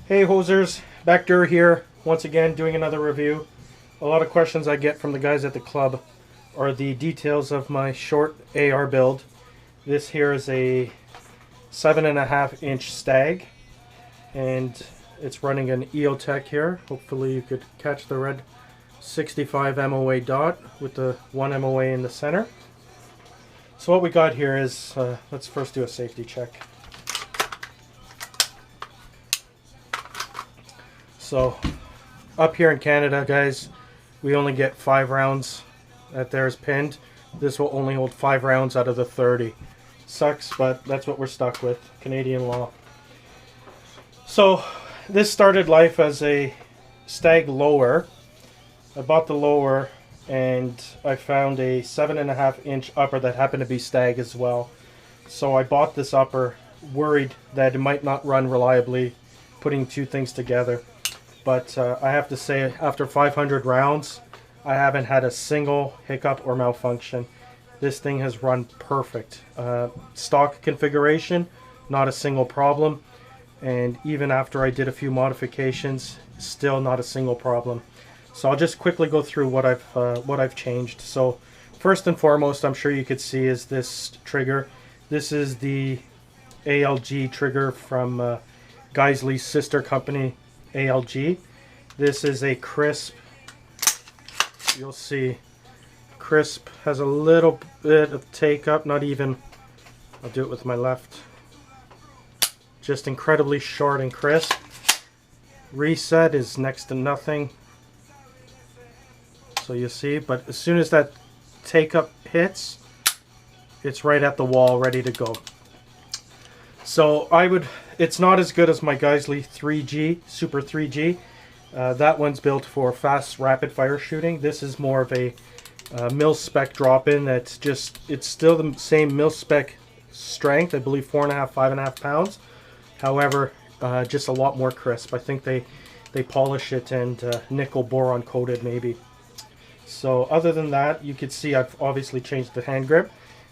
Hey hosers, Vector here, once again doing another review. A lot of questions I get from the guys at the club are the details of my short AR build. This here is a 7.5-inch Stag, and it's running an EOTech here. Hopefully you could catch the red 65 MOA dot with the 1 MOA in the center. So what we got here is, let's first do a safety check. So, up here in Canada, guys, we only get 5 rounds that there's pinned. This will only hold 5 rounds out of the 30. Sucks, but that's what we're stuck with. Canadian law. So, this started life as a Stag lower. I bought the lower, and I found a 7.5-inch upper that happened to be Stag as well. So I bought this upper, worried that it might not run reliably, putting two things together. But I have to say, after 500 rounds, I haven't had a single hiccup or malfunction. This thing has run perfect. Stock configuration, not a single problem. And even after I did a few modifications, still not a single problem. So I'll just quickly go through what I've changed. So first and foremost, I'm sure you could see, is this trigger. This is the ALG trigger from Geissle's sister company, ALG. This is a crisp, you'll see, crisp, has a little bit of take up, not even, I'll do it with my left, just incredibly short and crisp. Reset is next to nothing, so you see, but as soon as that take up hits, it's right at the wall, ready to go. So it's not as good as my Geissle 3G, Super 3G. That one's built for fast rapid fire shooting. This is more of a mil-spec drop-in that's it's still the same mil-spec strength, I believe 4.5, 5.5 pounds. However, just a lot more crisp. I think they polish it and nickel boron coated maybe. So other than that, you can see I've obviously changed the hand grip.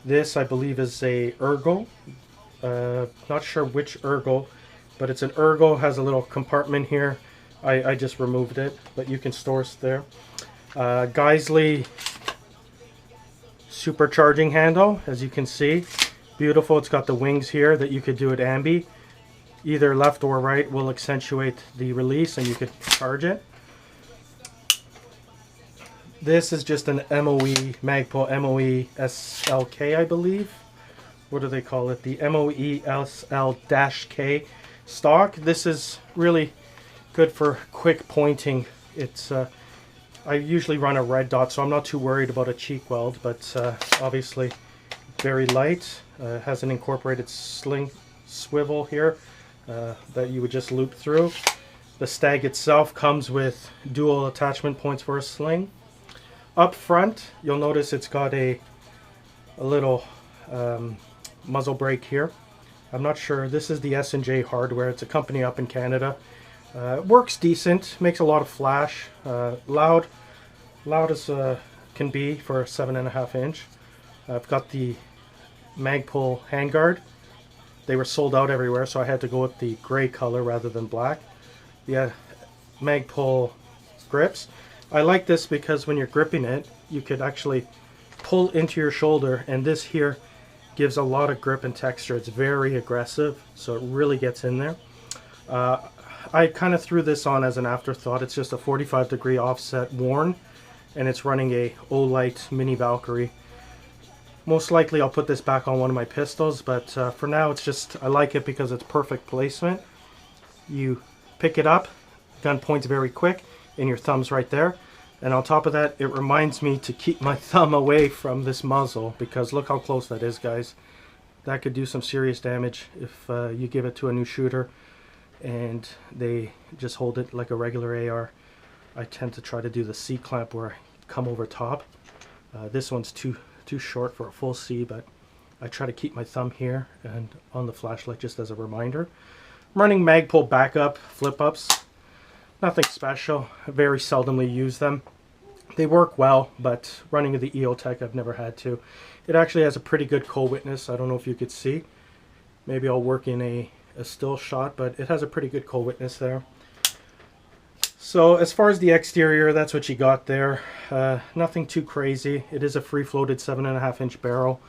This I believe is a ergo. Not sure which ergo, but it's an ergo, has a little compartment here. I just removed it, but you can store it there. Geissle supercharging handle, as you can see, beautiful. It's got the wings here that you could do it ambi, either left or right will accentuate the release, and you could charge it. This is just an MOE Magpul MOE SLK, I believe. What do they call it? The MOE SL-K stock. This is really good for quick pointing. It's I usually run a red dot, so I'm not too worried about a cheek weld, but obviously very light. Has an incorporated sling swivel here that you would just loop through. The Stag itself comes with dual attachment points for a sling. Up front, you'll notice it's got a little muzzle brake here. I'm not sure. This is the S&J Hardware. It's a company up in Canada. It works decent. Makes a lot of flash. Loud as can be for a 7.5-inch. I've got the Magpul handguard. They were sold out everywhere, so I had to go with the gray color rather than black. Yeah, Magpul grips. I like this because when you're gripping it, you could actually pull into your shoulder, and this here gives a lot of grip and texture. It's very aggressive, so it really gets in there. I kind of threw this on as an afterthought. It's just a 45-degree offset worn, and it's running a Olight Mini Valkyrie. Most likely I'll put this back on one of my pistols, but for now it's just, I like it because it's perfect placement. You pick it up, gun points very quick, and your thumb's right there. And on top of that, it reminds me to keep my thumb away from this muzzle, because look how close that is, guys. That could do some serious damage if you give it to a new shooter and they just hold it like a regular AR. I tend to try to do the C clamp where I come over top. This one's too short for a full C, but I try to keep my thumb here and on the flashlight just as a reminder. I'm running Magpul backup flip-ups. Nothing special. I very seldomly use them. They work well, but running the EOTech I've never had to. It actually has a pretty good co-witness. I don't know if you could see. Maybe I'll work in a a still shot, but it has a pretty good cold witness there. So as far as the exterior, that's what you got there. Nothing too crazy. It is a free floated 7.5-inch barrel.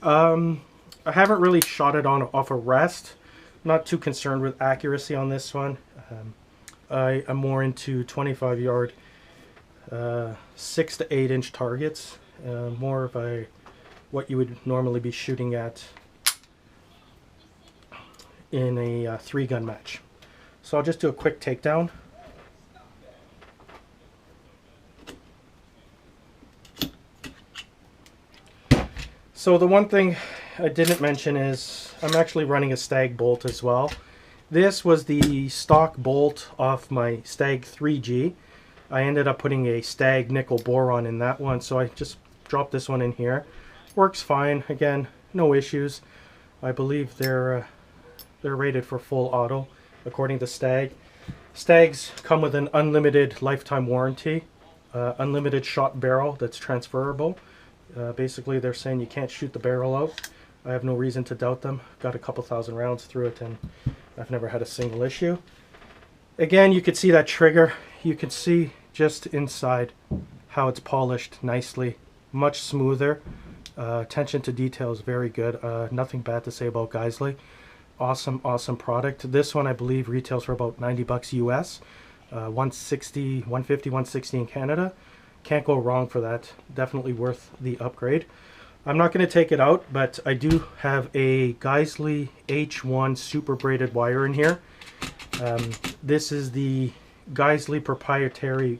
I haven't really shot it off a rest. Not too concerned with accuracy on this one. I'm more into 25-yard 6 to 8-inch targets. More of what you would normally be shooting at in a 3-gun match. So I'll just do a quick takedown. So the one thing I didn't mention is I'm actually running a Stag Bolt as well. This was the stock bolt off my Stag 3G. I ended up putting a Stag nickel boron in that one, so I just dropped this one in here. Works fine. Again, no issues. I believe they're rated for full auto according to Stag. Stags come with an unlimited lifetime warranty, unlimited shot barrel that's transferable. Basically, they're saying you can't shoot the barrel out. I have no reason to doubt them. Got a couple thousand rounds through it, and I've never had a single issue. Again, you could see that trigger. You can see just inside how it's polished nicely, much smoother. Attention to detail is very good. Nothing bad to say about Geissle. Awesome product. This one I believe retails for about 90 bucks US, 160, 150, 160 in Canada. Can't go wrong for that. Definitely worth the upgrade. I'm not going to take it out, but I do have a Geissle H1 super braided wire in here. This is the Geissle proprietary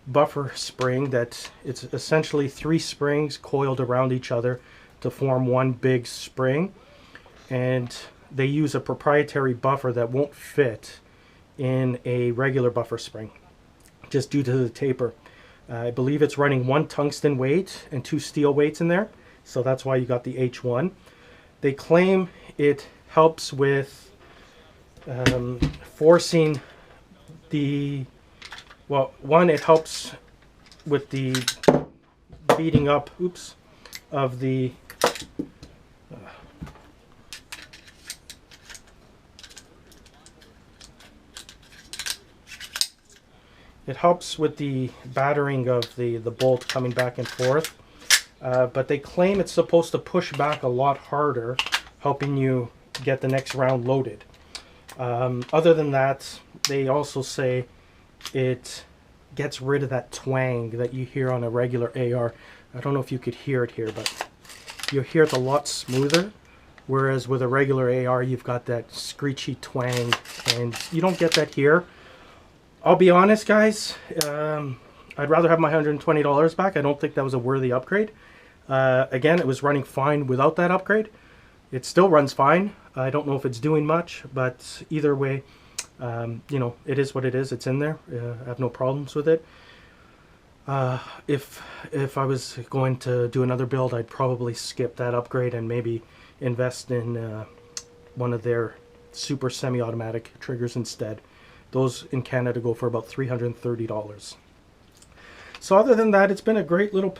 buffer spring that it's essentially 3 springs coiled around each other to form one big spring, and they use a proprietary buffer that won't fit in a regular buffer spring just due to the taper. I believe it's running 1 tungsten weight and 2 steel weights in there, so that's why you got the H1. They claim it helps with forcing the, well, one, it helps with the beating up, of the it helps with the battering of the bolt coming back and forth, but they claim it's supposed to push back a lot harder, helping you get the next round loaded. Other than that, they also say it gets rid of that twang that you hear on a regular AR. I don't know if you could hear it here, but you'll hear it a lot smoother, whereas with a regular AR you've got that screechy twang, and you don't get that here. I'll be honest, guys, I'd rather have my $120 back. I don't think that was a worthy upgrade. Again, it was running fine without that upgrade. It still runs fine. I don't know if it's doing much, but either way, you know, it is what it is. It's in there. I have no problems with it. If I was going to do another build, I'd probably skip that upgrade and maybe invest in one of their super semi-automatic triggers instead. Those in Canada go for about $330. So other than that, it's been a great little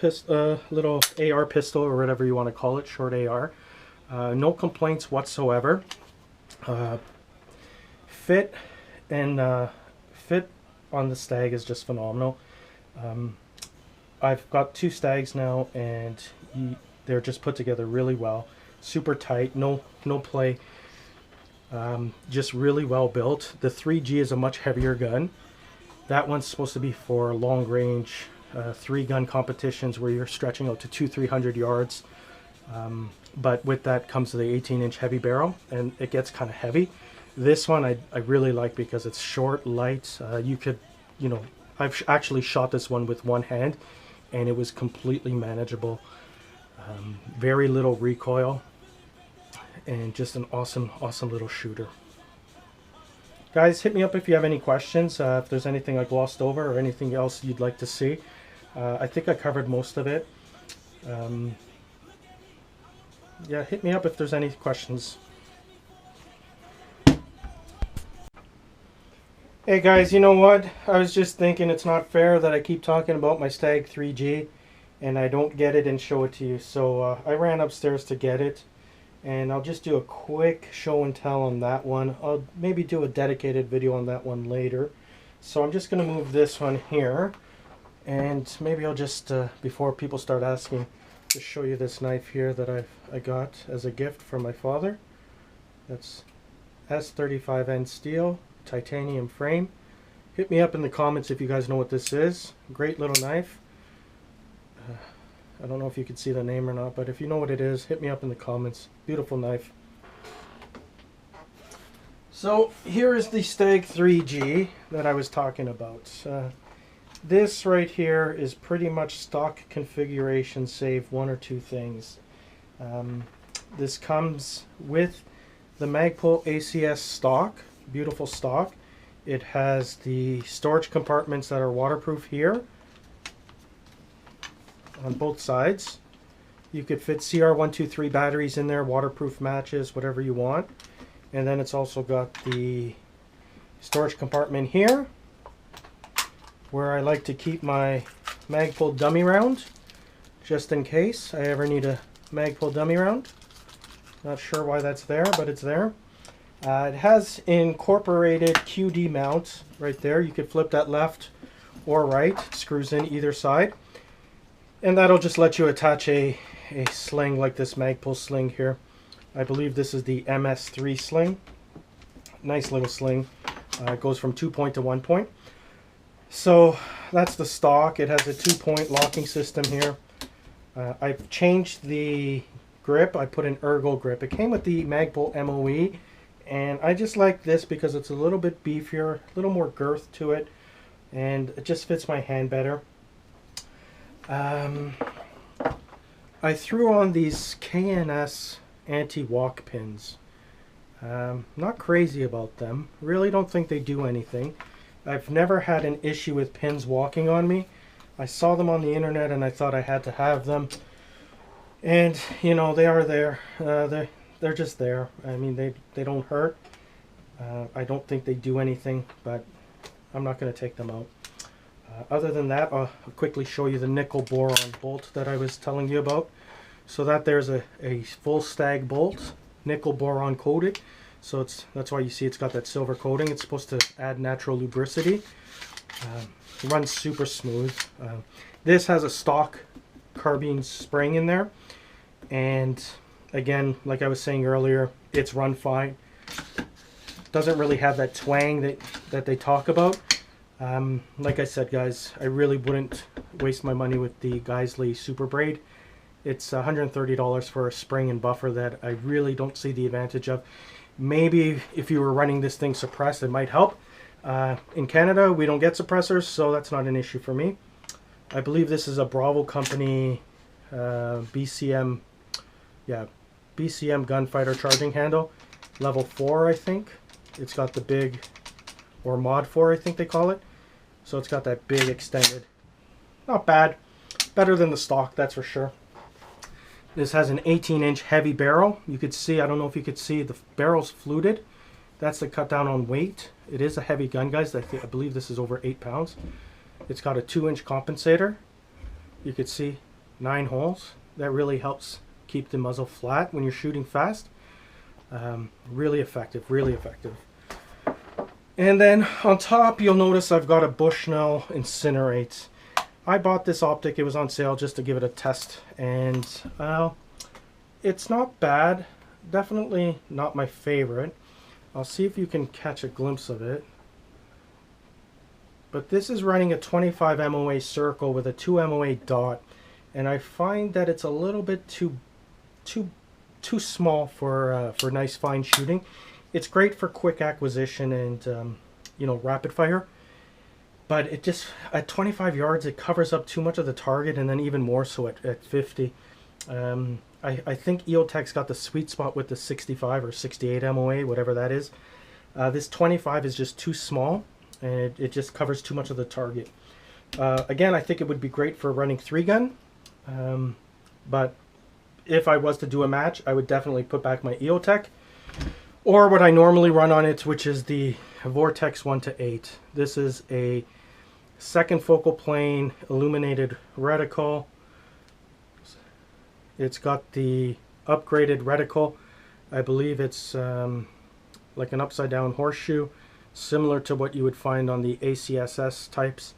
little AR pistol, or whatever you want to call it, short AR. No complaints whatsoever. Fit on the Stag is just phenomenal. I've got 2 Stags now, and they're just put together really well. Super tight, no play. Just really well built. The 3G is a much heavier gun. That one's supposed to be for long range 3-gun competitions where you're stretching out to 200-300 yards. But with that comes the 18-inch heavy barrel, and it gets kind of heavy. This one I really like because it's short, light. You could, you know, I've actually shot this one with one hand, and it was completely manageable. Very little recoil, and just an awesome little shooter. Guys, hit me up if you have any questions, if there's anything I glossed over or anything else you'd like to see. I think I covered most of it. Yeah, hit me up if there's any questions. Hey guys, you know what? I was just thinking it's not fair that I keep talking about my Stag 3G and I don't get it and show it to you. So I ran upstairs to get it, and I'll just do a quick show and tell on that one. I'll maybe do a dedicated video on that one later. So I'm just going to move this one here, and maybe I'll just, before people start asking, just show you this knife here that I got as a gift from my father. That's S35N steel, titanium frame. Hit me up in the comments if you guys know what this is. Great little knife. I don't know if you can see the name or not, but if you know what it is, hit me up in the comments. Beautiful knife. So here is the Stag 3G that I was talking about. This right here is pretty much stock configuration save one or two things. This comes with the Magpul ACS stock, beautiful stock. It has the storage compartments that are waterproof here on both sides. You could fit CR123 batteries in there, waterproof matches, whatever you want. And then it's also got the storage compartment here where I like to keep my Magpul dummy round just in case I ever need a Magpul dummy round. Not sure why that's there, but it's there. It has incorporated QD mount right there. You could flip that left or right. It screws in either side. And that'll just let you attach a sling like this Magpul sling here. I believe this is the MS3 sling. Nice little sling. It goes from 2-point to 1-point. So that's the stock. It has a 2-point locking system here. I've changed the grip. I put an ergo grip. It came with the Magpul MOE. And I just like this because it's a little bit beefier, a little more girth to it, and it just fits my hand better. I threw on these KNS anti-walk pins. Not crazy about them. Really don't think they do anything. I've never had an issue with pins walking on me. I saw them on the internet and I thought I had to have them. And, you know, they are there. They're just there. I mean, they don't hurt. I don't think they do anything, but I'm not going to take them out. Other than that, I'll quickly show you the nickel boron bolt that I was telling you about. So that there's a full Stag Bolt, nickel boron coated. So that's why you see it's got that silver coating. It's supposed to add natural lubricity. It runs super smooth. This has a stock carbine spring in there, and again, like I was saying earlier, it's run fine. Doesn't really have that twang that they talk about. Like I said, guys, I really wouldn't waste my money with the Geissle Super Braid. It's $130 for a spring and buffer that I really don't see the advantage of. Maybe if you were running this thing suppressed, it might help. In Canada, we don't get suppressors, so that's not an issue for me. I believe this is a Bravo company BCM, yeah, BCM gunfighter charging handle, level 4, I think. It's got the big, or mod 4, I think they call it. So it's got that big extended. Not bad. Better than the stock, that's for sure. This has an 18-inch heavy barrel. You could see, I don't know if you could see, the barrel's fluted. That's to cut down on weight. It is a heavy gun, guys. I believe this is over 8 pounds. It's got a 2-inch compensator. You could see 9 holes. That really helps keep the muzzle flat when you're shooting fast. Really effective, really effective. And then on top, you'll notice I've got a Bushnell Incinerate. I bought this optic, it was on sale just to give it a test, and it's not bad. Definitely not my favorite. I'll see if you can catch a glimpse of it. But this is running a 25 MOA circle with a 2 MOA dot, and I find that it's a little bit too small for nice fine shooting. It's great for quick acquisition and you know, rapid fire. But it just, at 25 yards, it covers up too much of the target, and then even more so at 50. I think EOTech's got the sweet spot with the 65 or 68 MOA, whatever that is. This 25 is just too small, and it just covers too much of the target. Again, I think it would be great for running 3-gun, but if I was to do a match, I would definitely put back my EOTech, or what I normally run on it, which is the Vortex 1-8. This is a second focal plane illuminated reticle. It's got the upgraded reticle. I believe it's like an upside down horseshoe, similar to what you would find on the ACSS types.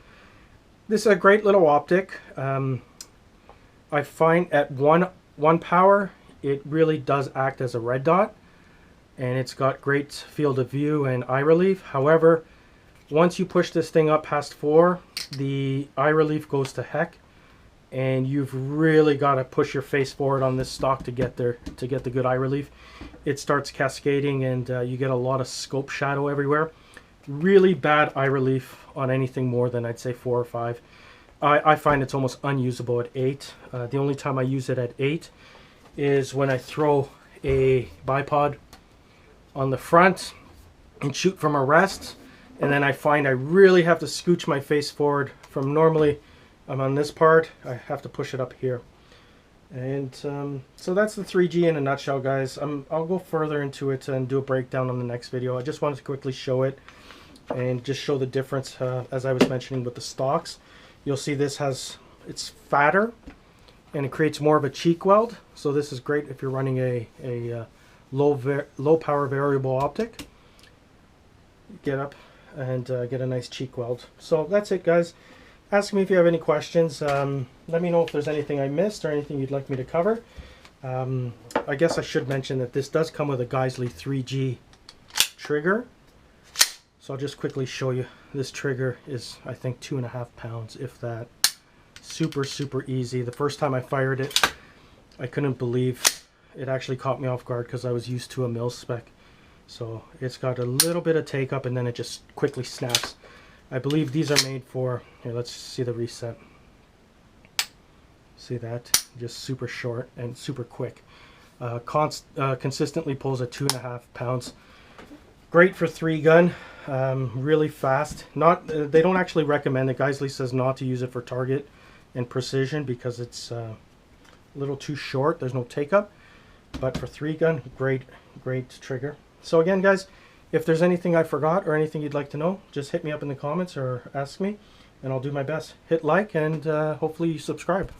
This is a great little optic. I find at one power it really does act as a red dot, and it's got great field of view and eye relief. However, once you push this thing up past 4, the eye relief goes to heck, and you've really got to push your face forward on this stock to get there, to get the good eye relief. It starts cascading, and you get a lot of scope shadow everywhere. Really bad eye relief on anything more than, I'd say, 4 or 5. I find it's almost unusable at 8. The only time I use it at 8 is when I throw a bipod on the front and shoot from a rest, and then I find I really have to scooch my face forward. From normally I'm on this part, I have to push it up here. And so that's the 3G in a nutshell, guys. I'll go further into it and do a breakdown on the next video. I just wanted to quickly show it and just show the difference, as I was mentioning with the stocks. You'll see this it's fatter and it creates more of a cheek weld. So this is great if you're running a low power variable optic. Get up and get a nice cheek weld. So that's it, guys. Ask me if you have any questions. Let me know if there's anything I missed or anything you'd like me to cover. I guess I should mention that this does come with a Geissle 3G trigger. So I'll just quickly show you. This trigger is, I think, 2.5 pounds, if that. Super, super easy. The first time I fired it, I couldn't believe it actually caught me off guard because I was used to a mil spec. So it's got a little bit of take up and then it just quickly snaps. I believe these are made for, here, let's see the reset. See that? Just super short and super quick. Consistently pulls at 2.5 pounds. Great for 3-gun, really fast. They don't actually recommend it. Geissle says not to use it for target and precision because it's a little too short. There's no take up. But for 3-gun, great trigger. So again, guys, if there's anything I forgot or anything you'd like to know, just hit me up in the comments or ask me, and I'll do my best. Hit like and hopefully you subscribe.